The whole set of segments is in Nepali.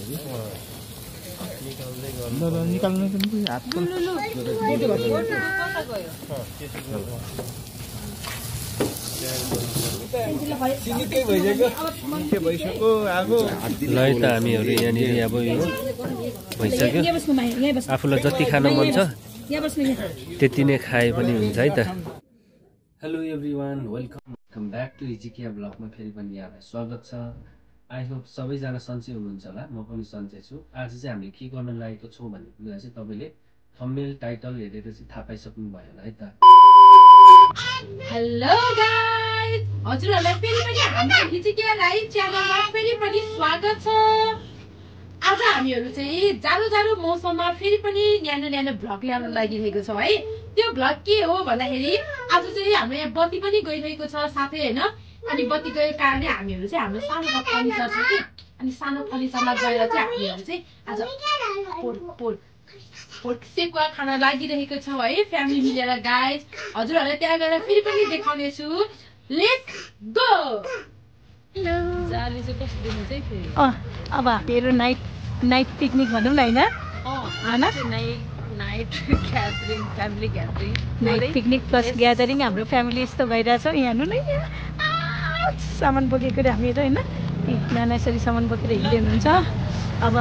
निकाल्नु पनि हातको ल त हामीहरू यहाँनिर अब यो भइसक्यो आफूलाई जति खान मन छ त्यति नै खाए पनि हुन्छ है त। Hello everyone, welcome back to इजिकिया ब्लगमा फेरि पनि यहाँलाई स्वागत छ। आई होप सबैजना सन्चै हुनुहुन्छ होला, म पनि सन्चै छु। आज चाहिँ हामीले के गर्न लागेको छौँ भन्ने कुरा चाहिँ तपाईँले थम्बनेल टाइटल हेरेर चाहिँ थाहा पाइसक्नु भयो होला है त। हेलो गाइस, हजुरहरूलाई फेरि पनि हाम्रो इजिकिया लाइभ च्यानलमा फेरि पनि स्वागत छ। आज हामीहरू चाहिँ जाडो मौसममा फेरि पनि न्यानो भ्लग ल्याउन लागिरहेको छौँ है। त्यो भ्लग के हो भन्दाखेरि आज चाहिँ हाम्रो यहाँ बत्ती पनि गइरहेको छ साथै होइन। अनि बत्ती गएको कारणले हामीहरू चाहिँ हाम्रो सानो फर्निचर छ कि, अनि सानो फर्निचरमा गएर चाहिँ हामीहरू चाहिँ आज पोर्क सेकुवा खान लागिरहेको छौँ है, फ्यामिली मिलेर गाइस। हजुरहरूलाई त्यहाँ गएर फेरि पनि देखाउने छु। Let's go. जाली चाहिँ कस्तो देख्नु चाहिँ फेरि अब हामीहरू नाइट पिकनिक भनौँ न होइन, night gathering, family gathering, night picnic plus gathering. हाम्रो फ्यामिली यस्तो भइरहेछ। यहाँ हेर्नु न, सामान बोकेको हामीहरू होइन, नाना यसरी सामान बोकेर हिँड्दै हुनुहुन्छ। अब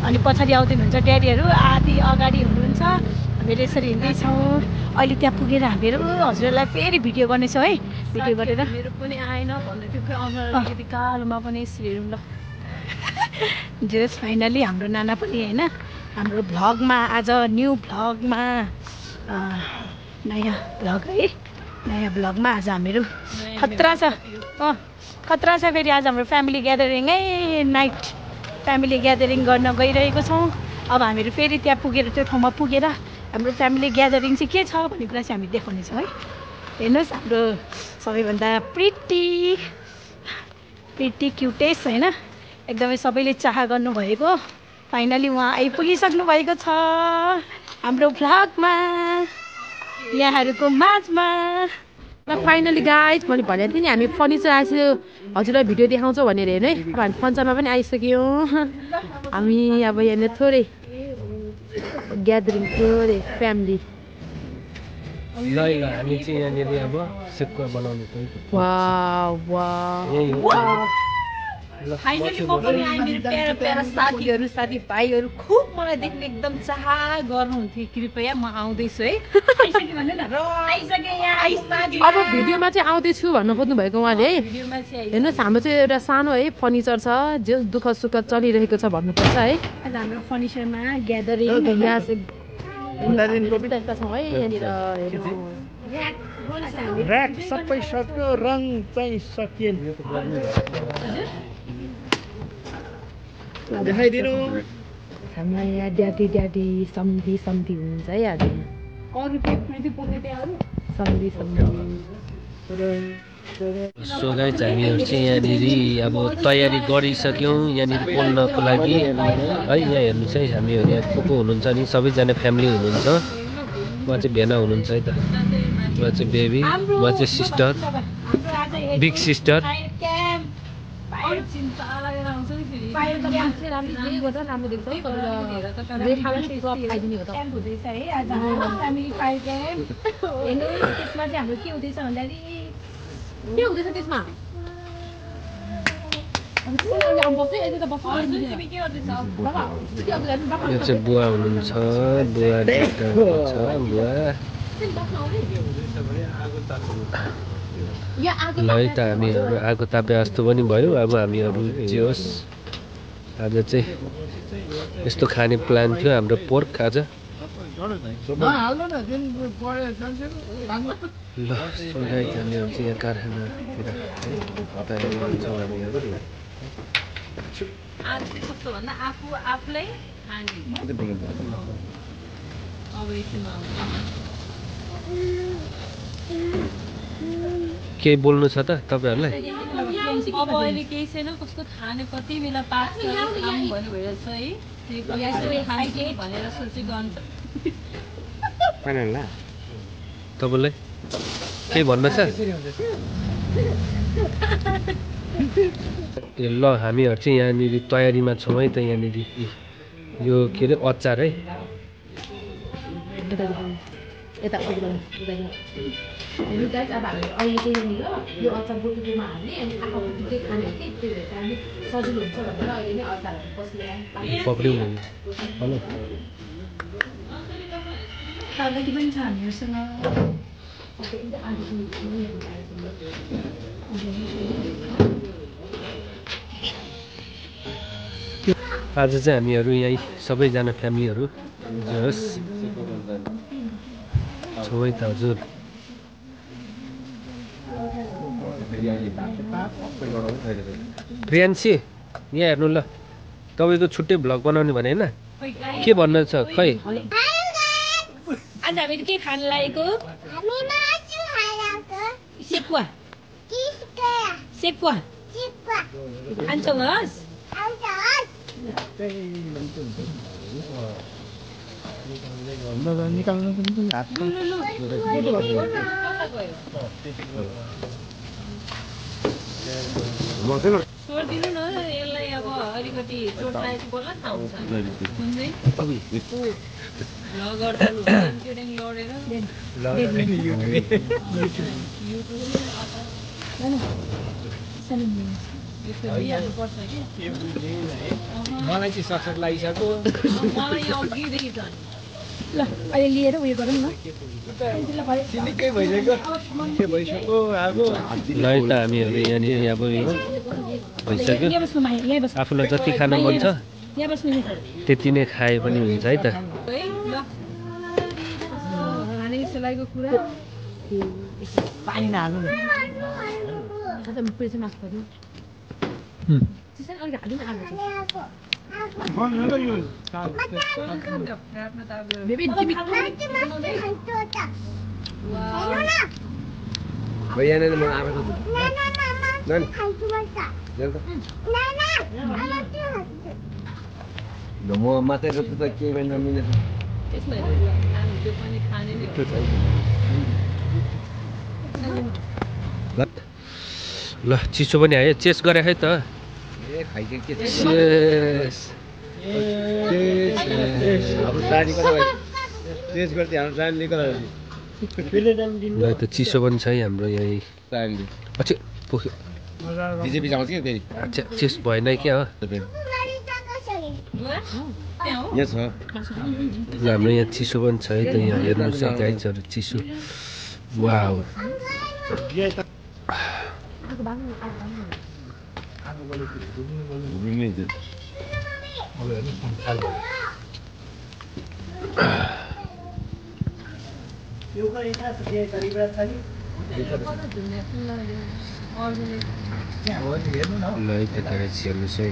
अनि पछाडि आउँदै हुनुहुन्छ ड्याडीहरू, आधी अगाडि हुनुहुन्छ। हामीहरू यसरी हिँड्दैछौँ। अहिले त्यहाँ पुगेर हामीहरू हजुरहरूलाई फेरि भिडियो गर्नेछौँ है। भिडियो गरेर मेरो पनि आएन भन्दै थियो, अलिकति कालोमा पनि यसरी हेरौँ ल। जस फाइनली हाम्रो नाना पनि होइन हाम्रो भ्लगमा, आज न्यू भ्लगमा, नयाँ भ्लग है, नयाँ भ्लगमा आज हामीहरू खतरा छ। खतरा छ। फेरि आज हाम्रो फ्यामिली ग्यादरिङ है, नाइट फ्यामिली ग्यादरिङ गर्न गइरहेको छौँ। अब हामीहरू फेरि त्यहाँ पुगेर, त्यो ठाउँमा पुगेर हाम्रो फ्यामिली ग्यादरिङ चाहिँ के छ भन्ने कुरा चाहिँ हामी देखाउनेछौँ है। हेर्नुहोस् हाम्रो सबैभन्दा प्रिटी क्युटेस्ट होइन, एकदमै सबैले चाह गर्नुभएको फाइनली उहाँ आइपुगिसक्नु भएको छ हाम्रो भ्लगमा, यहाँहरूको माझमा। फाइनली गाइस, मैले भनेको थिएँ नि हामी फर्निचर आइसक्यो, हजुरलाई भिडियो देखाउँछौँ भनेर हेर्नु है। अब हामी फर्निचरमा पनि आइसक्यौँ। हामी अब यहाँनिर थोरै ग्यादरिङ, थोरै फ्यामिली। ल हामी चाहिँ यहाँनिर अब सेकुवा बनाउने फाइनली म पनि आएँ। मेरो प्यारा साथीहरू, साथीभाइहरू खुब मलाई देख्ने एकदम चाह गर्नुहुन्थ्यो। कृपया म आउँदैछु है। अब भिडियोमा चाहिँ आउँदैछु भन्नु खोज्नु भएको उहाँले है। हेर्नुहोस् हाम्रो चाहिँ एउटा सानो है फर्निचर छ, जो दुःख सुख चलिरहेको छ भन्नुपर्छ है। हाम्रो फर्निचरमा ग्यादरिङ यहाँ छौँ है। यहाँनिर ऱ्याक सबै सक्यो, रङ चाहिँ सकिएन। देखाइदिनु। हाम्रो यहाँ ड्याडी सम्धी हुनुहुन्छ है। आज सम्धी सो गाइस, हामीहरू चाहिँ यहाँनिर अब तयारी गरिसक्यौँ यहाँनिर पोल्नको लागि है। यहाँ हेर्नुहोस् है, हामीहरू यहाँ को हुनुहुन्छ नि, सबैजना फ्यामिली हुनुहुन्छ। उहाँ चाहिँ भेना हुनुहुन्छ है त, उहाँ चाहिँ बेबी, उहाँ चाहिँ सिस्टर, बिग सिस्टर। यो चाहिँ बुवा हुनुहुन्छ, बुवा ल है त। हामीहरू आगो तापे जस्तो पनि भयो। अब हामीहरू जे होस् आज चाहिँ यस्तो खाने प्लान थियो हाम्रो, पोर्क आज। ल हामीहरू चाहिँ यहाँ कारखानातिर तयारी गर्छौँ हामीहरू। केही बोल्नु छ त तपाईँहरूलाई? अब अहिले केही छैन, कस्तो खाने कति बेला पास भन्नु भइरहेछ है। भनेर सोचेको अन्त तपाईँलाई केही भन्न छ? ल हामीहरू चाहिँ यहाँनिर तयारीमा छौँ है त यहाँनिर यो के अरे अचार है यता गाइस अब हामी अहिले चाहिँ यो अचार बोतलमा हाल्ने अनि आफूले खाने कि त्यही भएर हामी सजिलो हुन्छ भनेर अहिले नै अचारहरू पस्लिरहेको पक्रिउँ न हेलो तालकी पनि छ हामीहरूसँग आज चाहिँ हामीहरू यहीँ सबैजना फ्यामिलीहरू जस छौँ है त हजुर प्रियान्सी यहाँ हेर्नु ल तपाईँको छुट्टै भ्लग बनाउने भने होइन के भन्न छ खै आज हामीले के खान लागेको सेकुवा सेकुवा खान्छौ हस् निकाल्नु पनि हात छोडिदिनु न यसलाई अब अलिकति चोट लागेको बोल्न थाहा हुन्छ मलाई चाहिँ सक्सक लागिसक्यो ल अहिले लिएर उयो गरौँ न निकै भइसक्यो के भइसक्यो अब ल है त हामीहरू यहाँनिर अब यो भइसक्यो आफूलाई जति खान मन छ त्यति नै खाए पनि हुन्छ है त पानी नहाल्नु म मात्रै रोप्छु त केही पनि नमिलेछ ल चिसो पनि आयो चेस गरे है त ल त चिसो पनि छ है हाम्रो यही अच्छा पुग्यो अच्छा चेस भएन क्या हो ल हाम्रो यहाँ चिसो पनि छ है त यहाँ हेर्नुहोस् है गाइजहरू चिसो वाउ ल है त गाइज हेर्नुहोस् है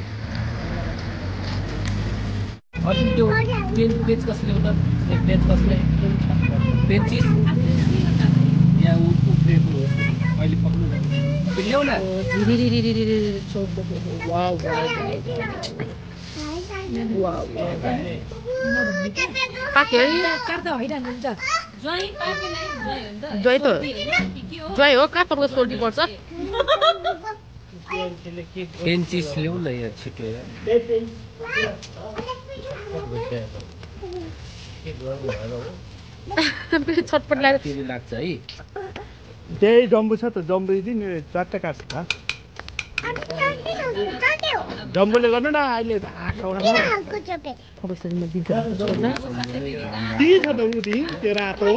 त्यो बेच कसले उता बेच कसले बेचिस यहाँ उफ्रेको अहिले पक्नु ल्याउ न ज्वाइ हो कहाँ तपाईँको सोल्टी पर्छ पेन्चिस ल्याउ न यहाँ छिटो छटपट लाग्छ लाग्छ है त्यही जम्बु छ त जम्बु दिन चारवटा काट्छ त जम्बुले गर्नु न अहिले के छ त उ त्यो रातो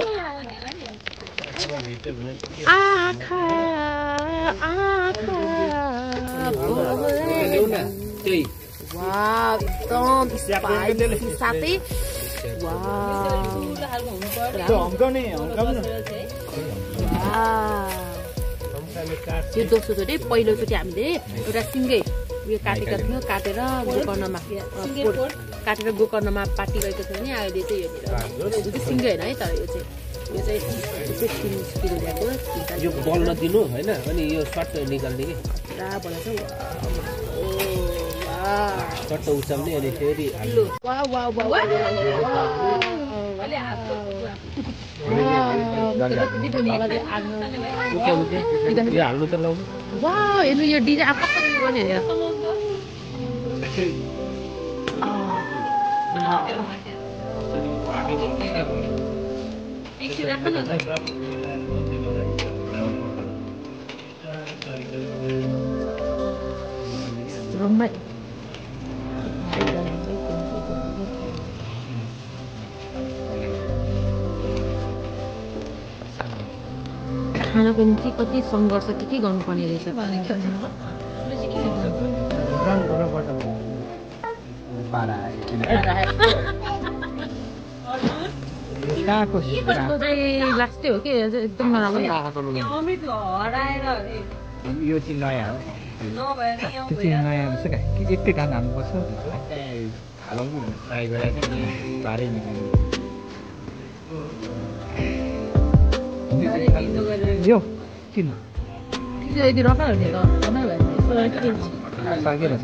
एकदम साथै यो दोस्रोचोटि पहिलोचोटि हामीले एउटा सिङ्गै उयो काटेका थियौँ काटेर गोकर्णमा पार्टी गरेको थियो भने अहिले चाहिँ यो सिङ्गै होइन है तर यो चाहिँ 3 किलो ल्याएको यो बल्न दिनु होइन अनि यो सर्ट निकाल्ने कि चट्ट उचाल्ने अनि फेरि हाल्नु त लाउनु वाह हेर्नु यो डिजाइन अब कस्तो गर्ने हेर रुममै खानको निम्ति कति सङ्घर्ष के गर्नुपर्ने रहेछ लास्टै हो कि एकदम नराम्रो यो चाहिँ नयाँ हो त्यो चाहिँ नयाँ रहेछ क्या यति धान हाल्नुपर्छ हालौँ ट्राई गरेर भारै निकाल्नु यो किन यदि रफा हुने त सागै रहेछ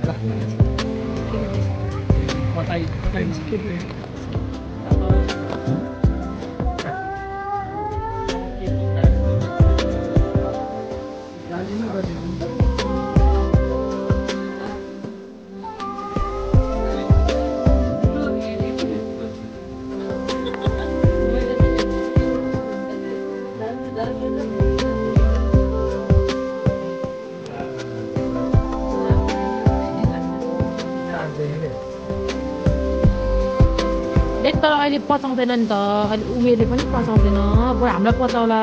एक तर अहिले पचाउँदैन नि त अहिले उमेरले पनि पचाउँदैन बरु हामीलाई पचाउला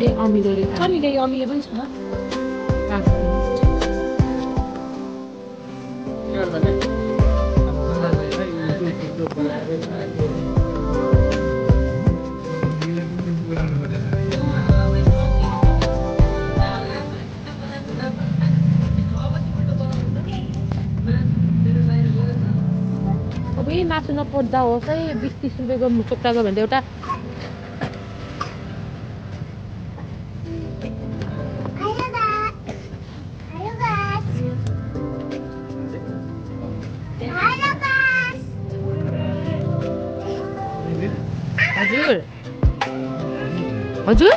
ए अमिलोले छ नि त्यही अमिलो पनि छ मासु नपर्दा होस् है 20-30 रुपियाँको टुक्राको भने एउटा हजुर हजुर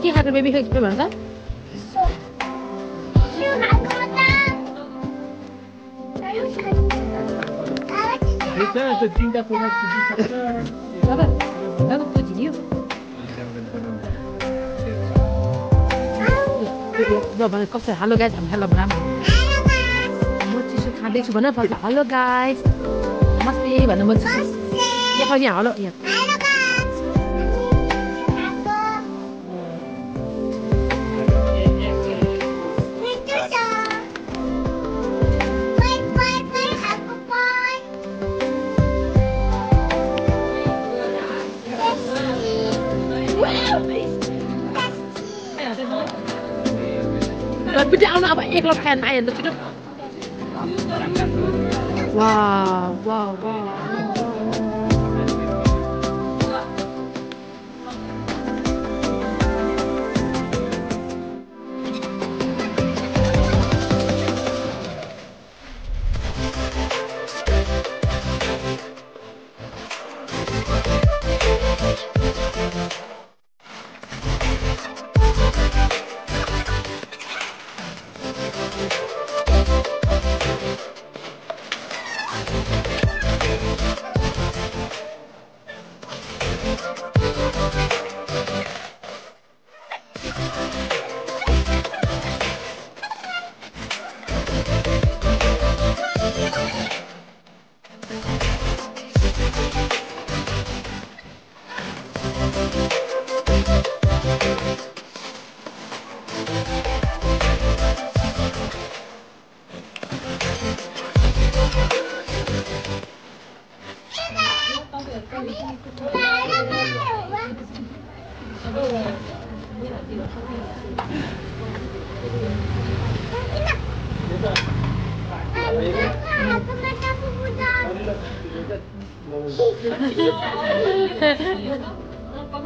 के खाएको बेबी खाएको भन्छ तिनवटा कुरा कस्तो हेलो गाइस हामी हेलो बनाम म चिसो खाँदैछु भन पर्छ हेलो गाइस नमस्ते भन्नु मन छ यहाँ पनि हेलो यहाँ Beda anak apa? Ek lokan main tu. Wow, wow, wow.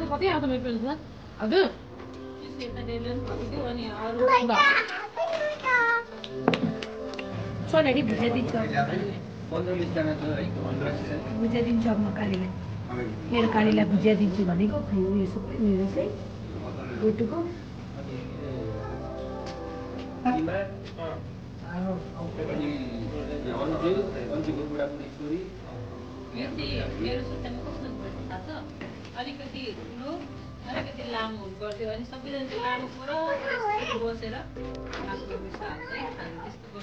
Kami atau mai pun kan? Ada. So nanti bisa dicoba. 15-20 जना छ है 15 भुजिया दिन्छु अब म कालीलाई मेरो कालीलाई भुजिया दिन्छु भनेको यो सबै मेरो चाहिँ गोटुको मेरो सुत्तामा कस्तो हुनुपर्छ थाहा छ अलिकति ठुलो अलिकति लामो हुनुपर्थ्यो अनि सबैजना चाहिँ लामो पुरा बसेर आफ्नो पैसा हाल्दै खानु त्यस्तो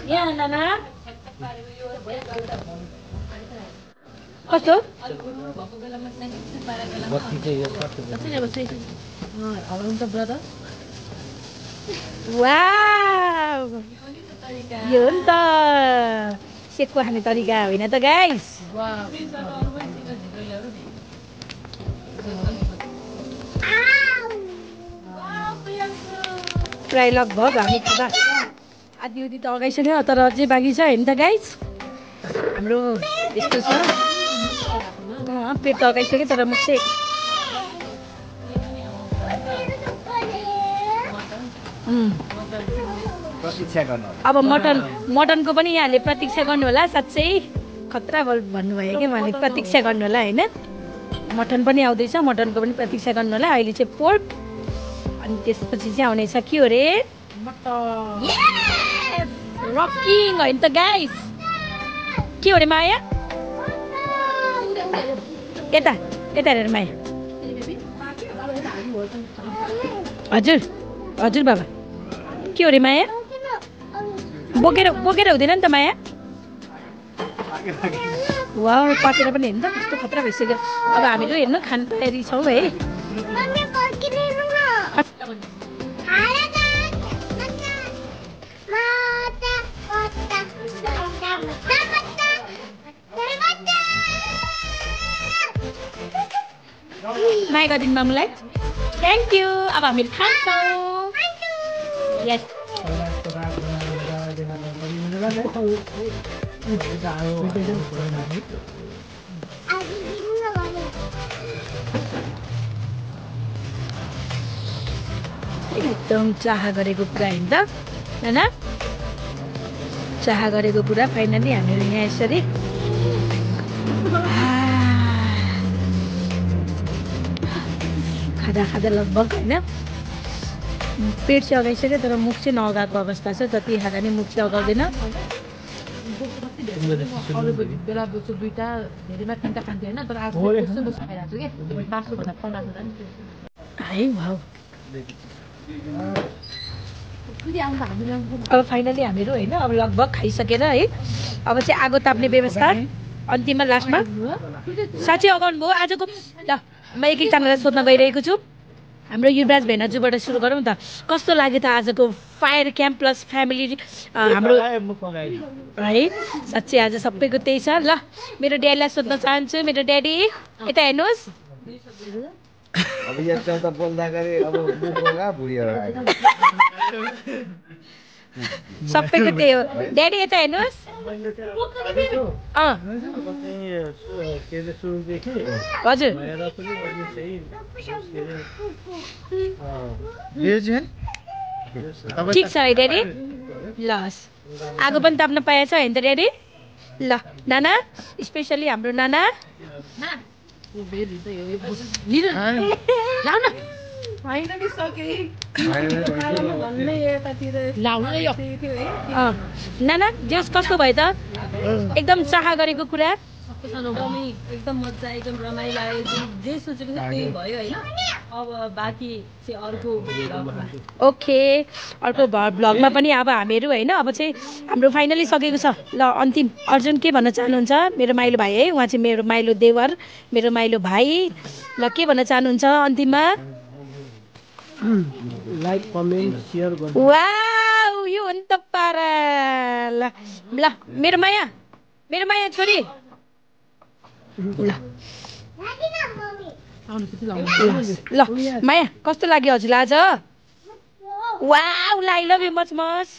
यहाँ नाना कस्तो बत्ती चाहिँ यो वाउ यो हो नि त सेकको खाने तरिका होइन त गाइस प्राय लगभग हामी खाँदा आधी उधी त अगाइसक्यो तर अझै बाँकी छ होइन त गाइस हाम्रो यस्तो छ पेट त अगाइसक्यो तर मुख चाहिँ प्रतीक्षा गर्नु अब मटनको पनि यहाँले प्रतीक्षा गर्नु होला साँच्चै खतरा भन्नुभयो कि मैले प्रतीक्षा गर्नु होला होइन मटन पनि आउँदैछ मटनको पनि प्रतीक्षा गर्नु होला अहिले चाहिँ पोर्क अनि त्यसपछि चाहिँ आउनेछ के हो रे रकिङ होइन त गाइस के हो रे माया यता यता हेरेर माया हजुर हजुर बाबा के हो रे माया बोकेर हुँदैन नि त माया वा पाकेर पनि हेर्नु त कस्तो खतरा भइसक्यो अब हामीहरू हेर्नु खान तयारी छौँ है माया गरिदिनु मामुलाई थ्याङ्क यू अब हामीहरू खान्छौँ यस एकदम चाह गरेको कुरा होइन त होइन चाह गरेको कुरा फाइनली हामीहरू यहाँ यसरी खाँदा खाँदा लगभग होइन पेट चाहिँ अगाइसक्यो तर मुख चाहिँ नअगाएको अवस्था छ जति खाँदा नि मुख चाहिँ अगाउँदैन बेला बोक्छु दुईवटा धेरैमा तिनवटा खान्थ्यो होइन तर आज खाइरहेको छु कि मासुभन्दा पन्ध्र है भाउ अब फाइनली हामीहरू होइन अब लगभग खाइसकेर है अब चाहिँ आगो ताप्ने व्यवस्था अन्तिममा लास्टमा साँच्चै अगाउनु भयो आजको ल म एक एकजनालाई सोध्न गइरहेको छु हाम्रो युवराज भेनाजुबाट सुरु गरौँ त कस्तो लाग्यो त आजको फायर क्याम्प प्लस फ्यामिली हाम्रो है साँच्चै आज सबैको त्यही छ ल मेरो ड्याडीलाई सोध्न चाहन्छु मेरो ड्याडी यता हेर्नुहोस् अब यस्तो त बोल्दाखेरि अब बुढो भुँडी सबैको त्यही हो ड्याडी यता हेर्नुहोस् हजुर ठिक छ है ड्याडी ल आगो पनि ताप्न पाएछ होइन त ड्याडी ल नाना स्पेसली हाम्रो नाना नाना जस कस्तो भयो त एकदम चाह गरेको कुरा एकदम मजा एकदम रमाइलो आयो जे सोचेको थियो त्यही भयो होइन अब बाँकी चाहिँ अर्को ओके अर्को भ्लगमा पनि अब हामीहरू होइन अब चाहिँ हाम्रो फाइनली सकेको छ ल अन्तिम अर्जुन के भन्न चाहनुहुन्छ मेरो माइलो भाइ है उहाँ चाहिँ मेरो माइलो देवर मेरो माइलो भाइ ल के भन्न चाहनुहुन्छ अन्तिममा लाइक कमेन्ट सेयर गर्नु वाउ यो हो नि त पारा ल ल मेरो माया छोरी ल माया कस्तो लाग्यो हजुरलाई आज wow I love you much much